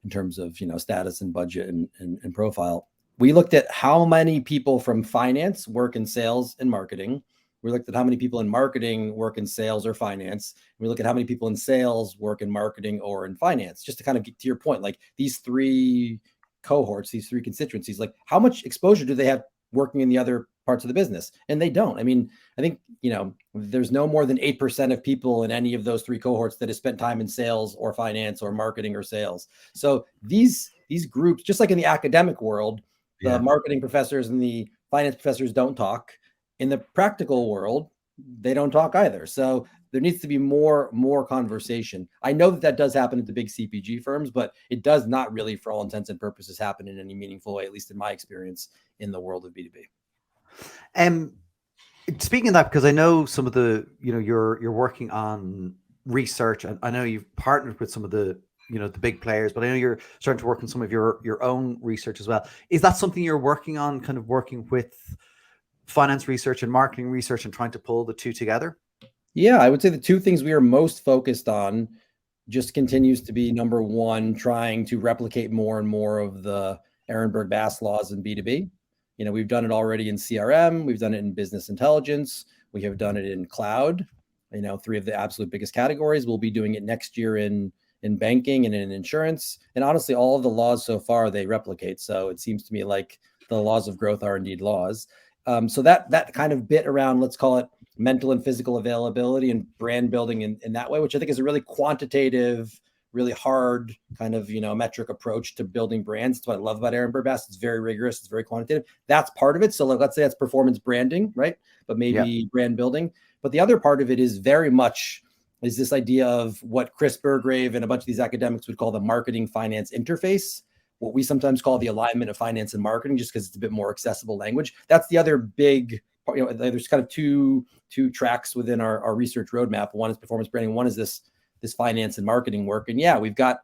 in terms of, status and budget and profile. We looked at how many people from finance work in sales and marketing. We looked at how many people in marketing work in sales or finance. We look at how many people in sales work in marketing or in finance, just to kind of get to your point, like these three cohorts, these three constituencies, like how much exposure do they have working in the other parts of the business? And they don't. I mean, I think, there's no more than 8% of people in any of those three cohorts that have spent time in sales or finance or marketing or sales. So these groups, just like in the academic world, the marketing professors and the finance professors don't talk. In the practical world, they don't talk either. So there needs to be more conversation. I know that does happen at the big CPG firms, but it does not really, for all intents and purposes, happen in any meaningful way, at least in my experience in the world of B2B. Speaking of that, because I know some of the, you're working on research, and I know you've partnered with some of the, the big players, but I know you're starting to work on some of your own research as well. Is that something you're working on, kind of working with finance research and marketing research and trying to pull the two together? Yeah, I would say the two things we are most focused on just continues to be, number one, trying to replicate more and more of the Ehrenberg-Bass laws in B2B. We've done it already in CRM. We've done it in business intelligence. We have done it in cloud, three of the absolute biggest categories. We'll be doing it next year in banking and in insurance. And honestly, all of the laws so far, they replicate. So it seems to me like the laws of growth are indeed laws. So that kind of bit around, let's call it mental and physical availability and brand building in that way, which I think is a really quantitative, really hard kind of, metric approach to building brands. That's what I love about Ehrenberg-Bass. It's very rigorous. It's very quantitative. That's part of it. So let's say that's performance branding, right? But maybe brand building. But the other part of it is very much is this idea of what Chris Burgrave and a bunch of these academics would call the marketing finance interface, what we sometimes call the alignment of finance and marketing, just because it's a bit more accessible language. That's the other big, there's kind of two tracks within our research roadmap. One is performance branding. One is this finance and marketing work. And we've got,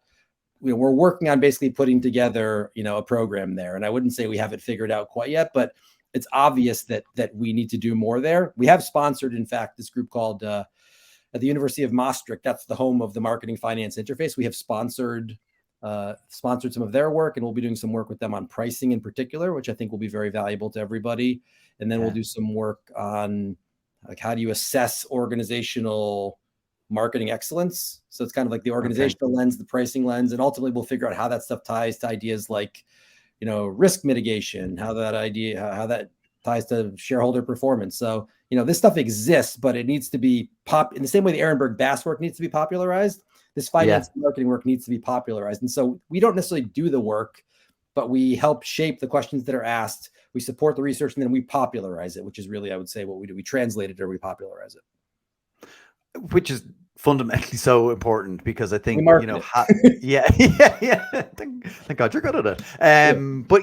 we're working on basically putting together, a program there. And I wouldn't say we have it figured out quite yet, but it's obvious that we need to do more there. We have sponsored, in fact, this group called at the University of Maastricht. That's the home of the marketing finance interface. We have sponsored some of their work, and we'll be doing some work with them on pricing in particular, which I think will be very valuable to everybody. And then we'll do some work on like how do you assess organizational marketing excellence. So it's kind of like the organizational lens, the pricing lens, and ultimately we'll figure out how that stuff ties to ideas like, risk mitigation, how that ties to shareholder performance. So, this stuff exists, but it needs to be in the same way the Ehrenberg-Bass work needs to be popularized. This finance and marketing work needs to be popularized. And so we don't necessarily do the work, but we help shape the questions that are asked. We support the research, and then we popularize it, which is really, I would say, what we do. We translate it or we popularize it. Which is fundamentally so important, because I think, thank God you're good at it. But,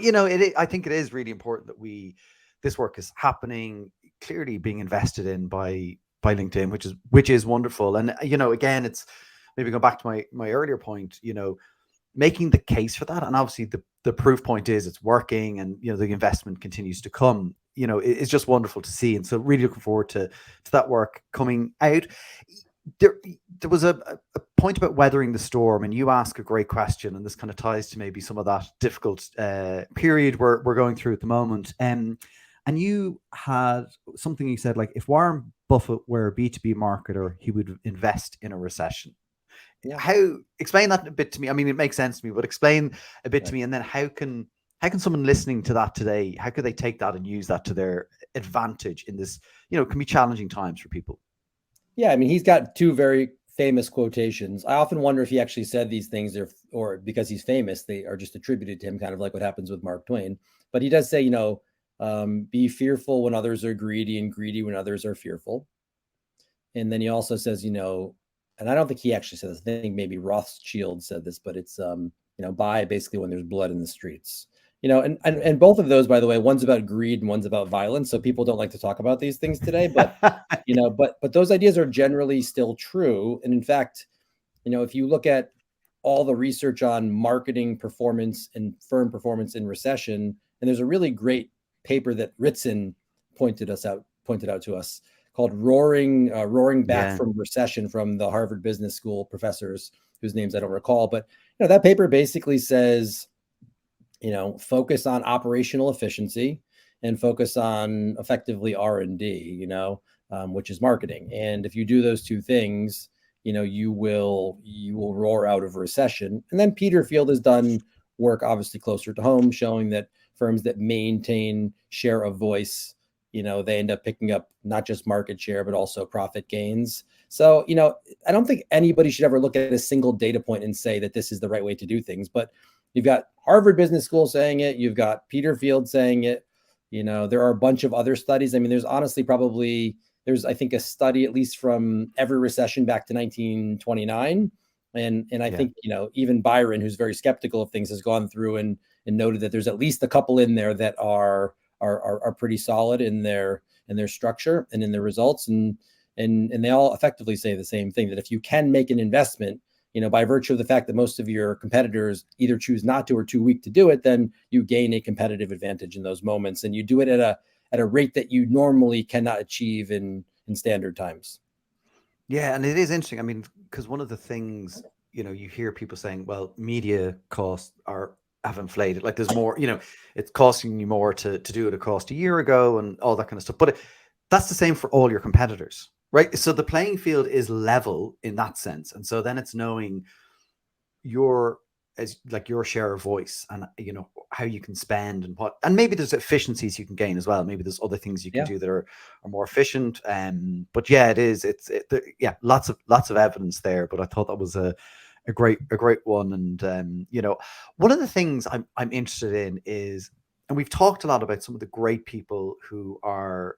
I think it is really important that this work is happening, clearly being invested in by LinkedIn, which is wonderful. And, again, it's maybe go back to my earlier point, making the case for that. And obviously the proof point is it's working, and, the investment continues to come, it's just wonderful to see. And so really looking forward to that work coming out. There was a point about weathering the storm, and you ask a great question, and this kind of ties to maybe some of that difficult period we're going through at the moment. And you had something you said, like, if Warren Buffett were a B2B marketer, he would invest in a recession. Explain that a bit to me. I mean, it makes sense to me, but explain a bit to me. And then how can someone listening to that today, how could they take that and use that to their advantage in this, can be challenging times for people? Yeah, I mean, he's got two very famous quotations. I often wonder if he actually said these things or because he's famous, they are just attributed to him, kind of like what happens with Mark Twain. But he does say, be fearful when others are greedy, and greedy when others are fearful. And then he also says, and I don't think he actually said this. I think maybe Rothschild said this, but it's, buy basically when there's blood in the streets. And both of those, by the way, one's about greed and one's about violence. So people don't like to talk about these things today, but, but those ideas are generally still true. And in fact, if you look at all the research on marketing performance and firm performance in recession, and there's a really great paper that Ritson pointed out to us called Roaring Back from Recession, from the Harvard Business School professors whose names I don't recall, but That paper basically says, focus on operational efficiency and focus on effectively R&D, which is marketing. And if you do those two things, you will roar out of recession. And then Peter Field has done work obviously closer to home, showing that firms that maintain share of voice, they end up picking up not just market share, but also profit gains. So, I don't think anybody should ever look at a single data point and say that this is the right way to do things. But you've got Harvard Business School saying it. You've got Peter Field saying it. There are a bunch of other studies. I mean, there's honestly there's, I think, a study at least from every recession back to 1929. And I think, even Byron, who's very skeptical of things, has gone through and noted that there's at least a couple in there that are pretty solid in their structure and in their results. And they all effectively say the same thing, that if you can make an investment, by virtue of the fact that most of your competitors either choose not to or too weak to do it, then you gain a competitive advantage in those moments. And you do it at a rate that you normally cannot achieve in standard times. Yeah, and it is interesting. I mean, because one of the things, you hear people saying, well, media costs have inflated. Like there's more, it's costing you more to do it it cost a year ago and all that kind of stuff. But that's the same for all your competitors, right? So the playing field is level in that sense. And so then it's knowing your share of voice and, how you can spend and maybe there's efficiencies you can gain as well. Maybe there's other things you can do that are more efficient. But yeah, lots of evidence there. But I thought that was a great one. And, one of the things I'm interested in is, and we've talked a lot about some of the great people who are,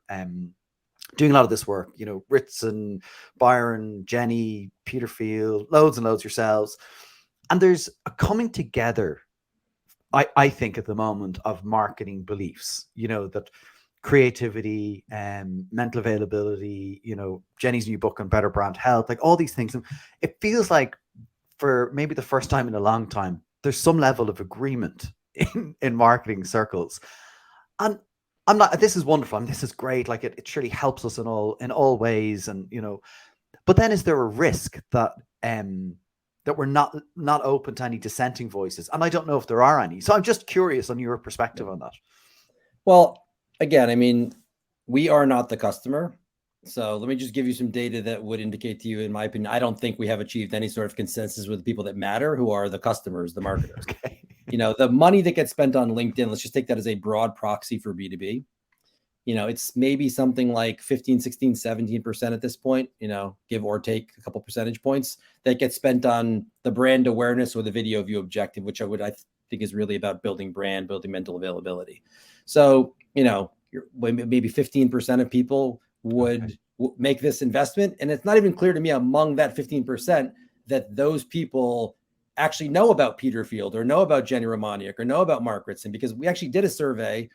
doing a lot of this work, Ritson, Byron, Jenny, Peter Field, loads and loads yourselves. And there's a coming together, I think, at the moment of marketing beliefs, that creativity, mental availability, Jenny's new book on better brand health, like all these things. And it feels like for maybe the first time in a long time, there's some level of agreement in marketing circles. And I'm not, this is wonderful. And this is great. Like it surely helps us in all ways. And, but then is there a risk that, that we're not open to any dissenting voices? And I don't know if there are any. So I'm just curious on your perspective on that. Well, again, I mean, we are not the customer. So let me just give you some data that would indicate to you, in my opinion, I don't think we have achieved any sort of consensus with the people that matter, who are the customers, the marketers. Okay. The money that gets spent on LinkedIn, let's just take that as a broad proxy for B2B. It's maybe something like 15, 16, 17% at this point, give or take a couple percentage points, that gets spent on the brand awareness or the video view objective, which I think is really about building brand, building mental availability. So, maybe 15% of people would make this investment. And it's not even clear to me among that 15% that those people actually know about Peter Field or know about Jenny Romaniuk or know about Mark Ritson, because we actually did a survey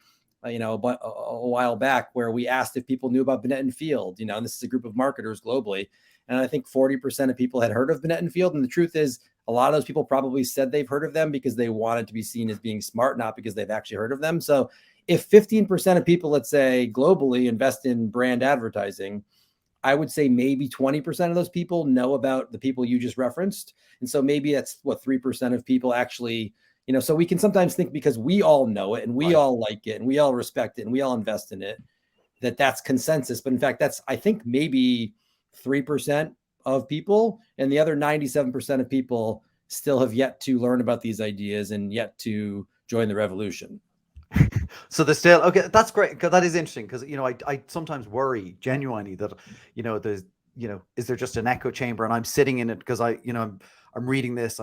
a while back where we asked if people knew about Binet and Field, and this is a group of marketers globally. And I think 40% of people had heard of Binet and Field. And the truth is, a lot of those people probably said they've heard of them because they wanted to be seen as being smart, not because they've actually heard of them. So if 15% of people, let's say globally, invest in brand advertising, I would say maybe 20% of those people know about the people you just referenced. And so maybe that's 3% of people actually, so we can sometimes think because we all know it and we all like it and we all respect it and we all invest in it, that's consensus. But in fact, that's, I think, maybe 3% of people, and the other 97% of people still have yet to learn about these ideas and yet to join the revolution. So there's still, okay, that's great, because that is interesting, because I sometimes worry genuinely that there's is there just an echo chamber and I'm sitting in it because I'm reading this,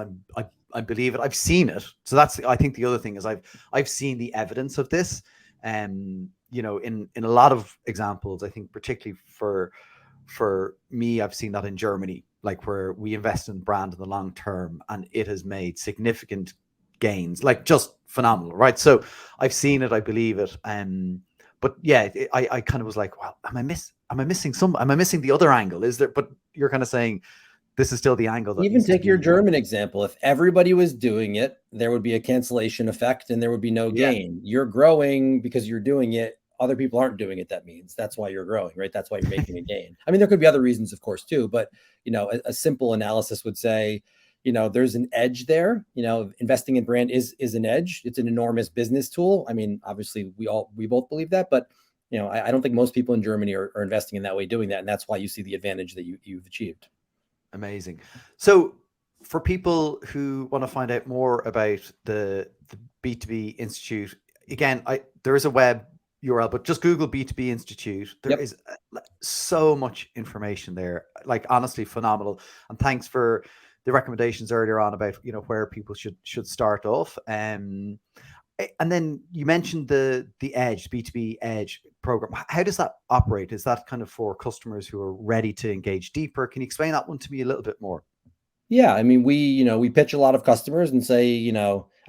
I believe it, I've seen it. So that's, I think the other thing is I've seen the evidence of this, in a lot of examples. I think particularly for me, I've seen that in Germany, like where we invest in brand in the long term and it has made significant gains, like just phenomenal, right? So I've seen it, I believe it. But yeah, I kind of was like, well, am I missing the other angle? Is there? But you're kind of saying this is still the angle that even take your German example. If everybody was doing it, there would be a cancellation effect and there would be no gain. You're growing because you're doing it. Other people aren't doing it. That means that's why you're growing, right? That's why you're making a gain. I mean, there could be other reasons, of course, too, but a simple analysis would say, there's an edge there. Investing in brand is an edge. It's an enormous business tool. I mean, obviously we both believe that, but I don't think most people in Germany are investing in that way, doing that. And that's why you see the advantage that you've achieved. Amazing. So for people who want to find out more about the B2B Institute, again, there is a web URL, but just Google B2B Institute. There is so much information there, like honestly phenomenal. And thanks for the recommendations earlier on about, where people should start off. And then you mentioned the Edge, B2B Edge program. How does that operate? Is that kind of for customers who are ready to engage deeper? Can you explain that one to me a little bit more? Yeah, I mean, we pitch a lot of customers and say,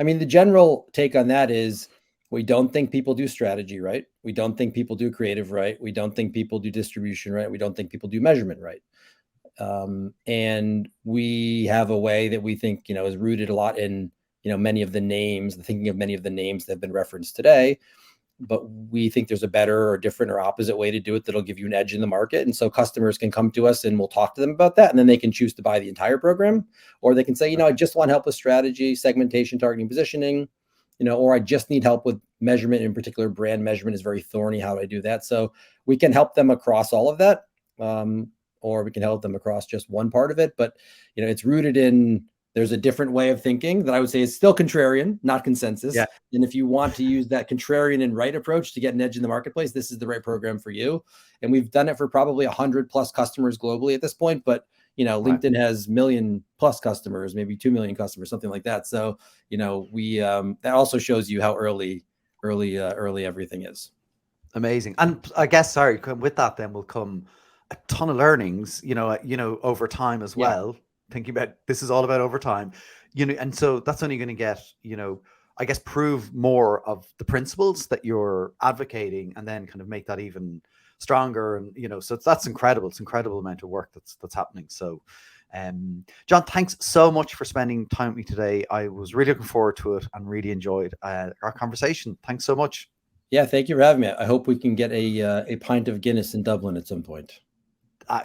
I mean, the general take on that is we don't think people do strategy right. We don't think people do creative right. We don't think people do distribution right. We don't think people do measurement right. And we have a way that we think, is rooted a lot in, many of the names, the thinking of many of the names that have been referenced today. But we think there's a better or different or opposite way to do it that'll give you an edge in the market. And so customers can come to us and we'll talk to them about that. And then they can choose to buy the entire program, or they can say, I just want help with strategy, segmentation, targeting, positioning, or I just need help with measurement. In particular, brand measurement is very thorny. How do I do that? So we can help them across all of that. Or we can help them across just one part of it. But, it's rooted in, there's a different way of thinking that I would say is still contrarian, not consensus. Yeah. And if you want to use that contrarian and right approach to get an edge in the marketplace, this is the right program for you. And we've done it for probably 100+ customers globally at this point. But, LinkedIn has 1 million+ customers, maybe 2 million customers, something like that. So, we that also shows you how early everything is. Amazing. And I guess, with that then will come a ton of learnings, over time as well. Thinking about this is all about over time, and so that's only going to get, I guess, prove more of the principles that you're advocating, and then kind of make that even stronger. And so that's incredible. It's incredible amount of work that's happening. So, Jon, thanks so much for spending time with me today. I was really looking forward to it and really enjoyed our conversation. Thanks so much. Yeah, thank you for having me. I hope we can get a pint of Guinness in Dublin at some point.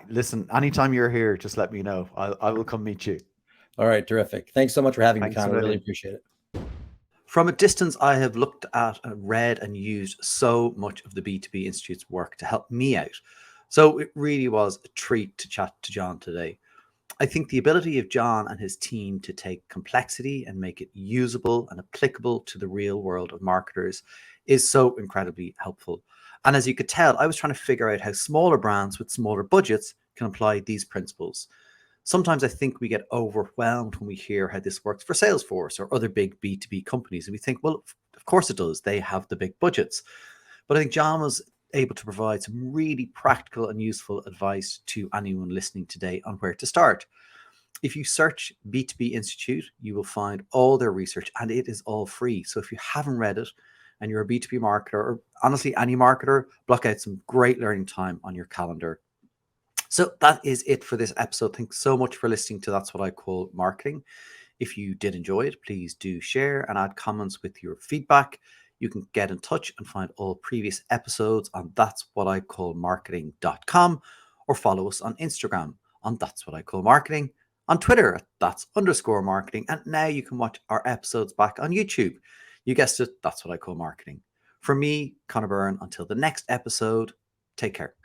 Listen, anytime you're here, just let me know. I will come meet you. All right, terrific. Thanks so much for having me, Connor. I really appreciate it. From a distance, I have looked at, read, and used so much of the B2B Institute's work to help me out. So it really was a treat to chat to Jon today. I think the ability of Jon and his team to take complexity and make it usable and applicable to the real world of marketers is so incredibly helpful. And as you could tell, I was trying to figure out how smaller brands with smaller budgets can apply these principles. Sometimes I think we get overwhelmed when we hear how this works for Salesforce or other big B2B companies. And we think, well, of course it does. They have the big budgets. But I think Jon was able to provide some really practical and useful advice to anyone listening today on where to start. If you search B2B Institute, you will find all their research, and it is all free. So if you haven't read it and you're a B2B marketer, or honestly any marketer, block out some great learning time on your calendar. So that is it for this episode. Thanks so much for listening to That's What I Call Marketing. If you did enjoy it, please do share and add comments with your feedback. You can get in touch and find all previous episodes on that'swhatIcallmarketing.com, or follow us on Instagram on That's What I Call Marketing, on Twitter at @that's_marketing, and now you can watch our episodes back on YouTube. You guessed it, That's What I Call Marketing. For me, Conor Byrne, until the next episode, take care.